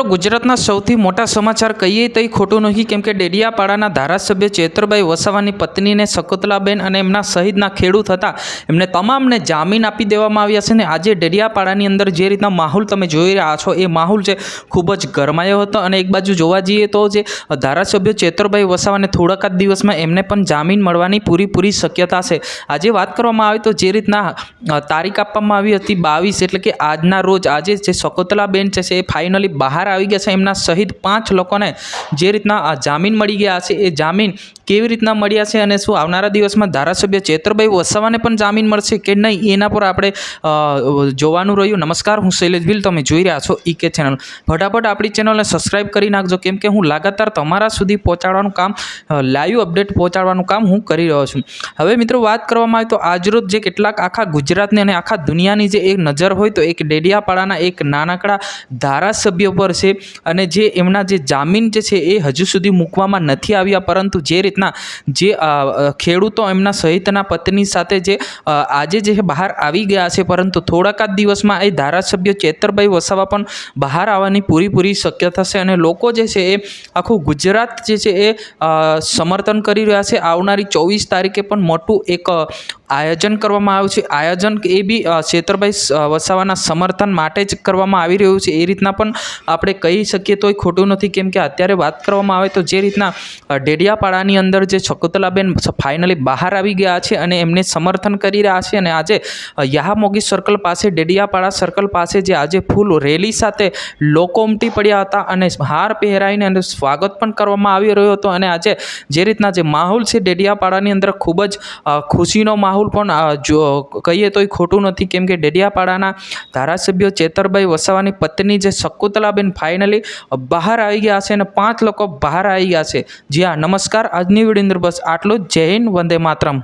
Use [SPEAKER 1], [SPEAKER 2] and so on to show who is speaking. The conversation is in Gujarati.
[SPEAKER 1] ગુજરાતના સૌથી મોટા સમાચાર કહીએ તો ખોટું નહીં, કેમ કે ડેડિયાપાડાના ધારાસભ્ય ચેતરભાઈ વસાવાની પત્નીને શકુંતલાબેન અને એમના સહિતના ખેડૂત હતા એમને તમામને જામીન આપી દેવામાં આવ્યા છે. અને આજે ડેડિયાપાડાની અંદર જે રીતના માહોલ તમે જોઈ રહ્યા છો એ માહોલ છે ખૂબ જ ગરમાયો હતો. અને એક બાજુ જોવા જઈએ તો જે ધારાસભ્ય ચેતરભાઈ વસાવાને થોડાક જ દિવસમાં એમને પણ જામીન મળવાની પૂરી શક્યતા છે. આજે વાત કરવામાં આવે તો જે રીતના તારીખ આપવામાં આવી હતી 22, એટલે કે આજના રોજ આજે જે શકુંતલાબેન છે એ ફાઇનલી બહાર આવી ગયા છે. એમના સહિત 5 લોકોને જે રીતના જામીન મળી ગયા છે એ જામીન કેવી રીતના મળ્યા છે અને શું આવનારા દિવસમાં ધારાસભ્ય ચેતરભાઈ વસાવાને પણ જામીન મળશે કે નહીં એના પર આપણે જોવાનું રહ્યું. નમસ્કાર, હું શૈલેષ ભીલ, તમે જોઈ રહ્યા છો ઈકે ચેનલ. ફટાફટ આપણી ચેનલને સબસ્ક્રાઈબ કરી નાખજો, કેમ કે હું લગાતાર તમારા સુધી પહોંચાડવાનું કામ, લાઈવ અપડેટ પહોંચાડવાનું કામ હું કરી રહ્યો છું. હવે મિત્રો વાત કરવામાં આવે તો આજરોજ જે કેટલાક આખા ગુજરાતની અને આખા દુનિયાની જે એક નજર હોય તો એક ડેડિયાપાડાના એક નાનકડા ધારાસભ્ય પર છે. અને જે એમના જે જામીન જે છે એ હજુ સુધી મૂકવામાં નથી આવ્યા, પરંતુ જે રીતના જે ખેડૂતો એમના સહિતના પત્ની સાથે જે આજે જે બહાર આવી ગયા છે, પરંતુ થોડાક જ દિવસમાં એ ધારાસભ્ય ચેતરભાઈ વસાવા પણ બહાર આવવાની પૂરી શક્યતા છે. અને લોકો જે છે એ આખું ગુજરાત જે છે એ સમર્થન કરી રહ્યા છે. આવનારી 24 તારીખે પણ મોટું એક આયોજન કરવામાં આવ્યું છે. આયોજન એ બી ચેતરભાઈ વસાવાના સમર્થન માટે જ કરવામાં આવી રહ્યું છે. એ રીતના પણ આપણે કહી શકીએ તો ખોટું નથી, કેમ કે અત્યારે વાત કરવામાં આવે તો જે રીતના ડેડિયાપાડાની અંદર જે શકુંતલાબેન ફાઇનલી બહાર આવી ગયા છે અને એમને સમર્થન કરી રહ્યા છે. અને આજે યામોગી સર્કલ પાસે, ડેડિયાપાડા સર્કલ પાસે જે આજે ફૂલ રેલી સાથે લોકો ઉમટી પડ્યા હતા અને હાર પહેરાવીને અને સ્વાગત પણ કરવામાં આવી રહ્યો હતો. અને આજે જે રીતના જે માહોલ છે ડેડિયાપાડાની અંદર ખૂબ જ ખુશીનો માહોલ પણ કહીએ તો ખોટું નથી, કેમ કે ડેડિયાપાડાના ધારાસભ્ય ચેતરભાઈ વસાવાની પત્ની જે શકુંતલાબેન ફાઇનલી બહાર આવી ગયા છે અને 5 લોકો બહાર આવી ગયા છે. જી હા, નમસ્કાર. આજની વિડીયો અંદર બસ આટલું જ. જય હિન્દ, વંદે માતરમ.